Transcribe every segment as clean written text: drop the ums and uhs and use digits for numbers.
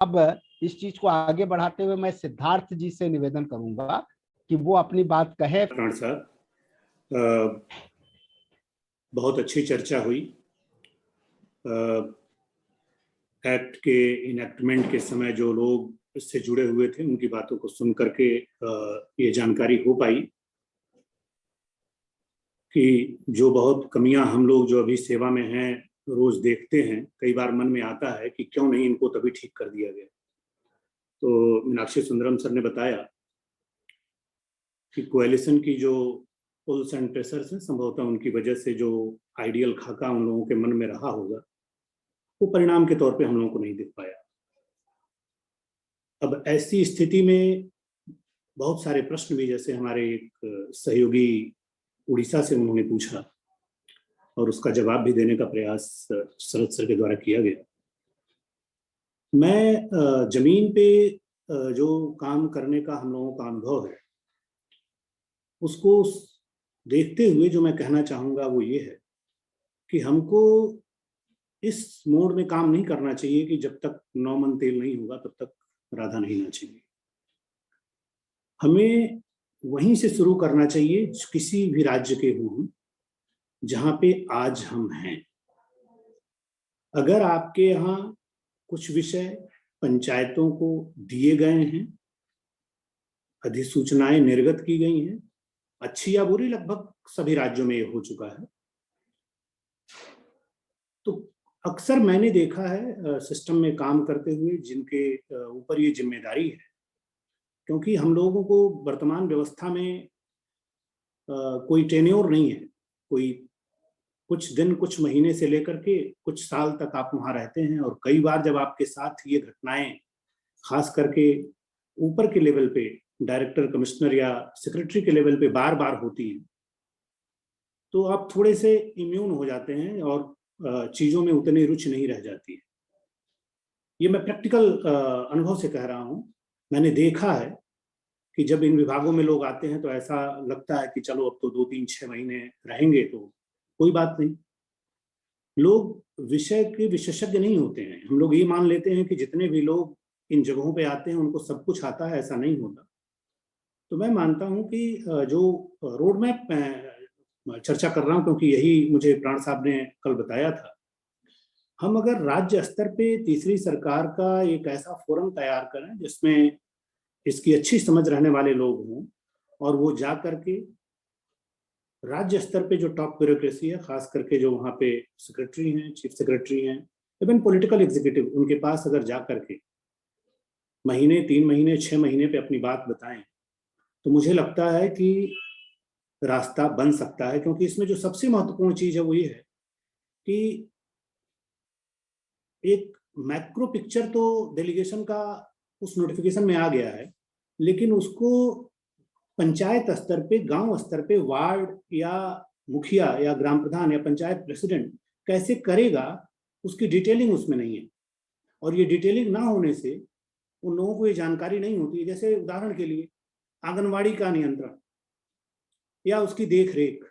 अब इस चीज को आगे बढ़ाते हुए मैं सिद्धार्थ जी से निवेदन करूंगा कि वो अपनी बात कहे। प्राण साहब, बहुत अच्छी चर्चा हुई। एक्ट के इनेक्टमेंट के समय जो लोग इससे जुड़े हुए थे उनकी बातों को सुन करके ये जानकारी हो पाई कि जो बहुत कमियां हम लोग जो अभी सेवा में हैं रोज देखते हैं, कई बार मन में आता है कि क्यों नहीं इनको तभी ठीक कर दिया गया। तो मीनाक्षी सुंदरम सर ने बताया कि कोएलिशन की जो पुल्स एंड प्रेशर्स हैं, संभवतः उनकी वजह से जो आइडियल खाका उन लोगों के मन में रहा होगा वो परिणाम के तौर पे हम लोगों को नहीं दिख पाया। अब ऐसी स्थिति में बहुत सारे प्रश्न भी, जैसे हमारे एक सहयोगी उड़ीसा से उन्होंने पूछा और उसका जवाब भी देने का प्रयास शरद सर के द्वारा किया गया। मैं जमीन पे जो काम करने का हम लोगों का अनुभव है उसको देखते हुए जो मैं कहना चाहूंगा वो ये है कि हमको इस मोड में काम नहीं करना चाहिए कि जब तक 9 मन तेल नहीं होगा तब तक राधा नहीं नाचेंगे। हमें वहीं से शुरू करना चाहिए किसी भी राज्य के हों जहां पे आज हम हैं। अगर आपके यहाँ कुछ विषय पंचायतों को दिए गए हैं, अधिसूचनाएं निर्गत की गई हैं, अच्छी या बुरी लगभग सभी राज्यों में ये हो चुका है, तो अक्सर मैंने देखा है सिस्टम में काम करते हुए जिनके ऊपर ये जिम्मेदारी है, क्योंकि हम लोगों को वर्तमान व्यवस्था में कोई टेन्योर नहीं है, कोई कुछ दिन कुछ महीने से लेकर के कुछ साल तक आप वहां रहते हैं। और कई बार जब आपके साथ ये घटनाएं खास करके ऊपर के लेवल पे डायरेक्टर, कमिश्नर या सेक्रेटरी के लेवल पे बार बार होती हैं, तो आप थोड़े से इम्यून हो जाते हैं और चीजों में उतनी रुचि नहीं रह जाती है। ये मैं प्रैक्टिकल अनुभव से कह रहा हूँ। मैंने देखा है कि जब इन विभागों में लोग आते हैं तो ऐसा लगता है कि चलो अब तो 2-3-6 महीने रहेंगे तो कोई बात नहीं। लोग विषय के विशेषज्ञ नहीं होते हैं। हम लोग ये मान लेते हैं कि जितने भी लोग इन जगहों पे आते हैं उनको सब कुछ आता है, ऐसा नहीं होता। तो मैं मानता हूं कि जो रोड मैप मैं चर्चा कर रहा हूं क्योंकि यही मुझे प्राण साहब ने कल बताया था, हम अगर राज्य स्तर पे तीसरी सरकार का एक ऐसा फोरम तैयार करें जिसमें इसकी अच्छी समझ रहने वाले लोग हों और वो जा करके राज्य स्तर पे जो टॉप ब्यूरोक्रेसी है, खास करके जो वहाँ पे सेक्रेटरी हैं, चीफ सेक्रेटरी हैं, इवन पॉलिटिकल एग्जीक्यूटिव, उनके पास अगर जा करके महीने, 3 महीने, 6 महीने पे अपनी बात बताएं तो मुझे लगता है कि रास्ता बन सकता है। क्योंकि इसमें जो सबसे महत्वपूर्ण चीज है वो ये है कि एक मैक्रो पिक्चर तो डेलीगेशन का उस नोटिफिकेशन में आ गया है, लेकिन उसको पंचायत स्तर पे, गांव स्तर पे, वार्ड या मुखिया या ग्राम प्रधान या पंचायत प्रेसिडेंट कैसे करेगा, उसकी डिटेलिंग उसमें नहीं है। और ये डिटेलिंग ना होने से उन लोगों को ये जानकारी नहीं होती है। जैसे उदाहरण के लिए आंगनवाड़ी का नियंत्रण या उसकी देख रेख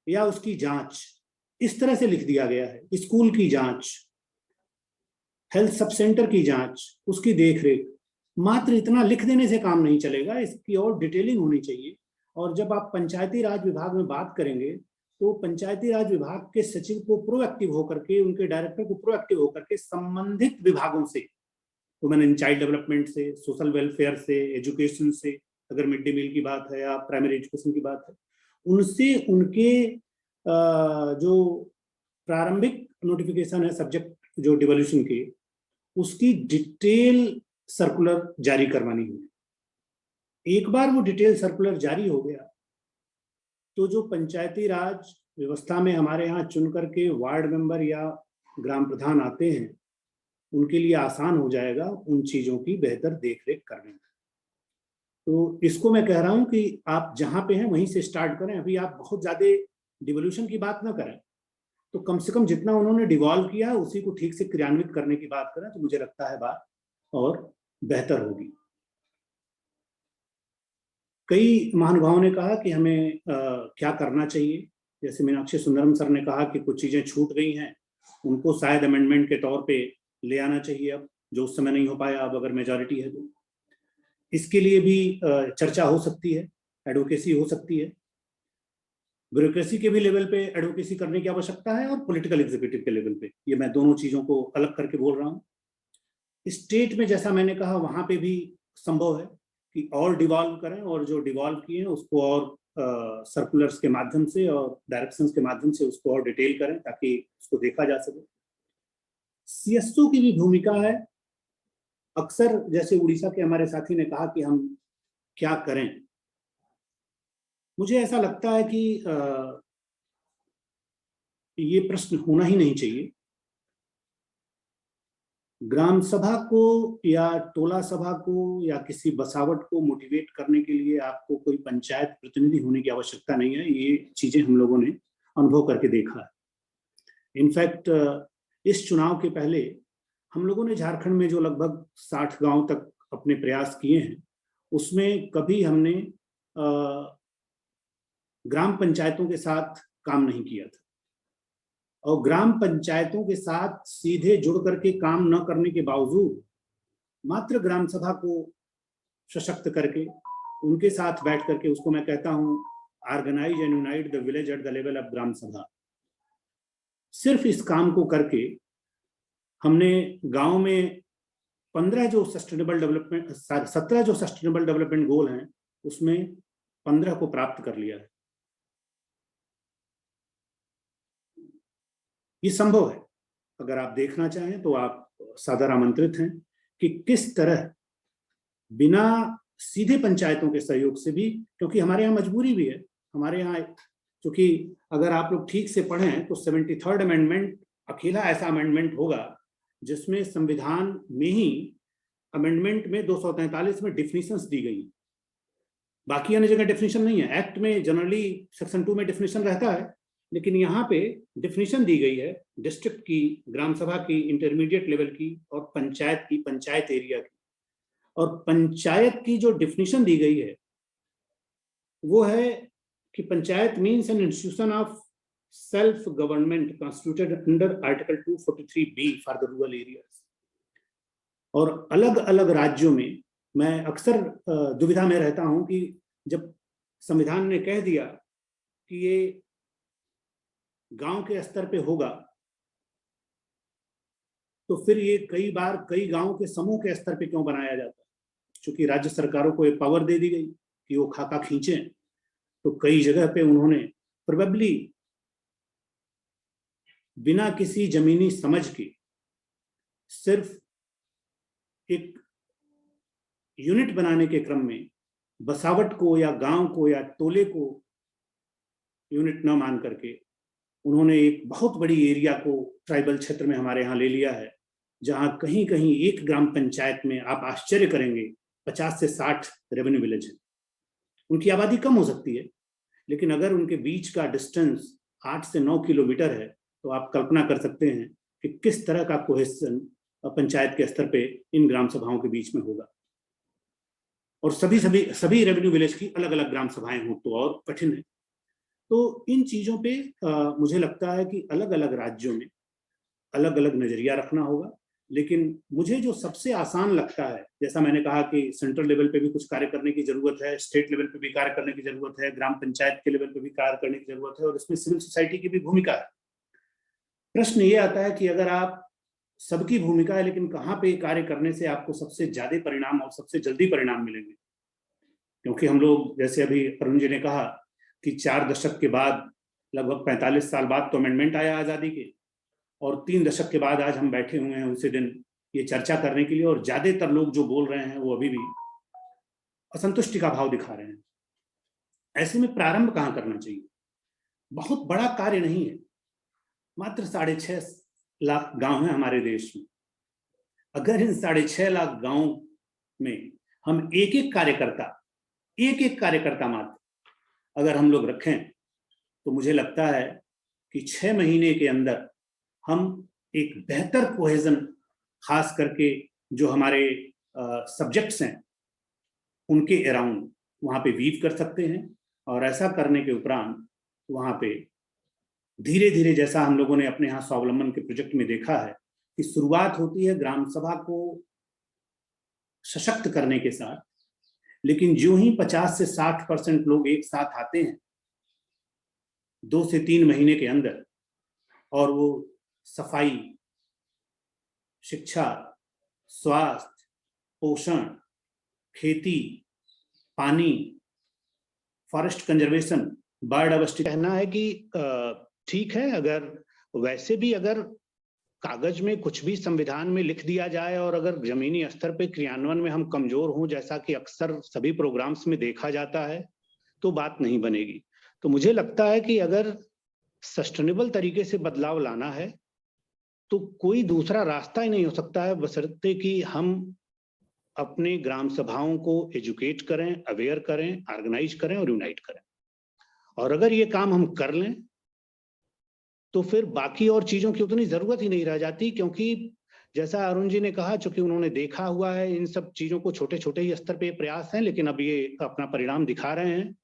या उसकी जांच इस तरह से लिख दिया गया है। स्कूल की जांच, हेल्थ सब सेंटर की जांच, उसकी देखरेख, मात्र इतना लिख देने से काम नहीं चलेगा, इसकी और डिटेलिंग होनी चाहिए। और जब आप पंचायती राज विभाग में बात करेंगे तो पंचायती राज विभाग के सचिव को प्रोएक्टिव होकर के, उनके डायरेक्टर को प्रोएक्टिव होकर के संबंधित विभागों से, वुमेन एंड चाइल्ड डेवलपमेंट से, सोशल वेलफेयर से, एजुकेशन से, अगर मिड डे मील की बात है या प्राइमरी एजुकेशन की बात है, उनसे उनके जो प्रारंभिक नोटिफिकेशन है सब्जेक्ट जो डिवोल्यूशन के, उसकी डिटेल सर्कुलर जारी करवानी होगी। एक बार वो डिटेल सर्कुलर जारी हो गया तो जो पंचायती राज व्यवस्था में हमारे यहाँ चुन करके वार्ड मेंबर या ग्राम प्रधान आते हैं, उनके लिए आसान हो जाएगा उन चीजों की बेहतर देखरेख करने में। तो इसको मैं कह रहा हूं कि आप जहां पे हैं वहीं से स्टार्ट करें। अभी आप बहुत ज्यादा डिवोल्यूशन की बात ना करें, तो कम से कम जितना उन्होंने डिवॉल्व किया है उसी को ठीक से क्रियान्वित करने की बात करें, तो मुझे लगता है बात और बेहतर होगी। कई महानुभावों ने कहा कि हमें क्या करना चाहिए। जैसे मीनाक्षी सुंदरम सर ने कहा कि कुछ चीजें छूट गई हैं, उनको शायद अमेंडमेंट के तौर पे ले आना चाहिए। अब जो उस समय नहीं हो पाया, अब अगर मेजॉरिटी है तो इसके लिए भी चर्चा हो सकती है, एडवोकेसी हो सकती है। ब्यूरोक्रेसी के भी लेवल पे एडवोकेसी करने की आवश्यकता है और पॉलिटिकल एग्जीक्यूटिव के लेवल पे, ये मैं दोनों चीजों को अलग करके बोल रहा हूँ। स्टेट में जैसा मैंने कहा वहां पे भी संभव है कि और डिवॉल्व करें, और जो डिवॉल्व किए हैं उसको और सर्कुलर्स के माध्यम से और डायरेक्शंस के माध्यम से उसको और डिटेल करें ताकि उसको देखा जा सके। सीएसओ की भी भूमिका है। अक्सर जैसे उड़ीसा के हमारे साथी ने कहा कि हम क्या करें, मुझे ऐसा लगता है कि ये प्रश्न होना ही नहीं चाहिए। ग्राम सभा को या टोला सभा को या किसी बसावट को मोटिवेट करने के लिए आपको कोई पंचायत प्रतिनिधि होने की आवश्यकता नहीं है। ये चीजें हम लोगों ने अनुभव करके देखा है। इनफैक्ट इस चुनाव के पहले हम लोगों ने झारखंड में जो लगभग 60 गांव तक अपने प्रयास किए हैं, उसमें कभी हमने ग्राम पंचायतों के साथ काम नहीं किया था। और ग्राम पंचायतों के साथ सीधे जुड़ करके काम न करने के बावजूद मात्र ग्राम सभा को सशक्त करके उनके साथ बैठ करके, उसको मैं कहता हूं organise and unite the village at the level of gram sabha, सिर्फ इस काम को करके हमने गांव में 17 जो सस्टेनेबल डेवलपमेंट गोल हैं उसमें 15 को प्राप्त कर लिया है। ये संभव है, अगर आप देखना चाहें तो आप सादर आमंत्रित हैं कि किस तरह बिना सीधे पंचायतों के सहयोग से भी, क्योंकि हमारे यहाँ मजबूरी भी है, हमारे यहाँ क्योंकि अगर आप लोग ठीक से पढ़ें तो 73rd अमेंडमेंट अकेला ऐसा अमेंडमेंट होगा जिसमें संविधान में ही अमेंडमेंट में 243 में डिफिनीशंस दी गई। बाकी अन्य जगह डिफिनीशन नहीं है। एक्ट में जनरली सेक्शन 2 में डिफिनीशन रहता है, लेकिन यहाँ पे डिफिनीशन दी गई है डिस्ट्रिक्ट की, ग्राम सभा की, इंटरमीडिएट लेवल की और पंचायत की, पंचायत एरिया की। और पंचायत की जो डिफिनीशन दी गई है वो है कि panchayat means an institution of self government constituted under article 243B for the rural areas. और अलग अलग राज्यों में मैं अक्सर दुविधा में रहता हूं कि जब संविधान ने कह दिया कि ये गांव के स्तर पे होगा, तो फिर ये कई बार कई गांवों के समूह के स्तर पे क्यों बनाया जाता है? क्योंकि राज्य सरकारों को एक पावर दे दी गई कि वो खाका खींचें, तो कई जगह पे उन्होंने प्रोबेबली बिना किसी जमीनी समझ के सिर्फ एक यूनिट बनाने के क्रम में बसावट को या गांव को या टोले को यूनिट न मान करके उन्होंने एक बहुत बड़ी एरिया को ट्राइबल क्षेत्र में हमारे यहाँ ले लिया है, जहां कहीं कहीं एक ग्राम पंचायत में आप आश्चर्य करेंगे 50 से 60 रेवेन्यू विलेज है। उनकी आबादी कम हो सकती है, लेकिन अगर उनके बीच का डिस्टेंस 8 से 9 किलोमीटर है तो आप कल्पना कर सकते हैं कि किस तरह का कोहेसन पंचायत के स्तर पे इन ग्राम सभाओं के बीच में होगा। और सभी रेवेन्यू विलेज की अलग अलग ग्राम सभाएं हो तो और कठिन है। तो इन चीजों पे मुझे लगता है कि अलग अलग राज्यों में अलग अलग नजरिया रखना होगा। लेकिन मुझे जो सबसे आसान लगता है, जैसा मैंने कहा कि सेंट्रल लेवल पे भी कुछ कार्य करने की जरूरत है, स्टेट लेवल पे भी कार्य करने की जरूरत है, ग्राम पंचायत के लेवल पे भी कार्य करने की जरूरत है, और इसमें सिविल सोसाइटी की भी भूमिका है। प्रश्न ये आता है कि अगर आप सबकी भूमिका है, लेकिन कहाँ पे कार्य करने से आपको सबसे ज्यादा परिणाम और सबसे जल्दी परिणाम मिलेंगे? क्योंकि हम लोग, जैसे अभी अरुण जी ने कहा कि 4 दशक के बाद, लगभग 45 साल बाद तो अमेंडमेंट आया आजादी के, और 3 दशक के बाद आज हम बैठे हुए हैं उसी दिन ये चर्चा करने के लिए, और ज्यादातर लोग जो बोल रहे हैं वो अभी भी असंतुष्टि का भाव दिखा रहे हैं। ऐसे में प्रारंभ कहाँ करना चाहिए? बहुत बड़ा कार्य नहीं है, मात्र 6.5 लाख गांव हैं हमारे देश में। अगर इन 6.5 लाख गांव में हम एक एक कार्यकर्ता मात्र अगर हम लोग रखें, तो मुझे लगता है कि 6 महीने के अंदर हम एक बेहतर कोहेजन, खास करके जो हमारे सब्जेक्ट्स हैं उनके अराउंड वहां पे वीव कर सकते हैं। और ऐसा करने के उपरांत वहां पे धीरे धीरे, जैसा हम लोगों ने अपने यहाँ स्वावलंबन के प्रोजेक्ट में देखा है कि शुरुआत होती है ग्राम सभा को सशक्त करने के साथ, लेकिन जो ही 50 से 60% लोग एक साथ आते हैं 2 से 3 महीने के अंदर, और वो सफाई, शिक्षा, स्वास्थ्य, पोषण, खेती, पानी, फॉरेस्ट कंजर्वेशन, बायोडाइवर्सिटी, कहना है कि ठीक है, अगर वैसे भी अगर कागज में कुछ भी संविधान में लिख दिया जाए और अगर जमीनी स्तर पे क्रियान्वयन में हम कमजोर हों, जैसा कि अक्सर सभी प्रोग्राम्स में देखा जाता है, तो बात नहीं बनेगी। तो मुझे लगता है कि अगर सस्टेनेबल तरीके से बदलाव लाना है तो कोई दूसरा रास्ता ही नहीं हो सकता है, बशर्ते कि हम अपने ग्राम सभाओं को एजुकेट करें, अवेयर करें, ऑर्गेनाइज करें और यूनाइट करें। और अगर ये काम हम कर लें तो फिर बाकी और चीजों की उतनी जरूरत ही नहीं रह जाती, क्योंकि जैसा अरुण जी ने कहा, चूंकि उन्होंने देखा हुआ है इन सब चीजों को, छोटे छोटे ही स्तर पे प्रयास हैं, लेकिन अब ये अपना परिणाम दिखा रहे हैं।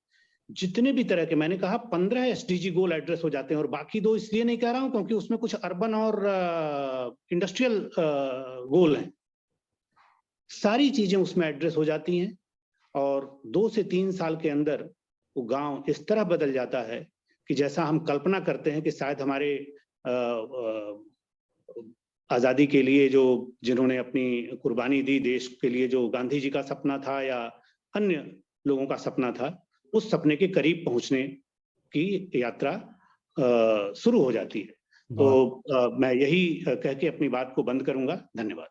जितने भी तरह के, मैंने कहा 15 एसडीजी गोल एड्रेस हो जाते हैं, और बाकी 2 इसलिए नहीं कह रहा हूं क्योंकि उसमें कुछ अर्बन और इंडस्ट्रियल गोल हैं। सारी चीजें उसमें एड्रेस हो जाती हैं और 2 से 3 साल के अंदर वो गांव इस तरह बदल जाता है कि जैसा हम कल्पना करते हैं कि शायद हमारे आजादी के लिए जो जिन्होंने अपनी कुर्बानी दी देश के लिए, जो गांधी जी का सपना था या अन्य लोगों का सपना था, उस सपने के करीब पहुंचने की यात्रा शुरू हो जाती है। तो मैं यही कह के अपनी बात को बंद करूंगा। धन्यवाद।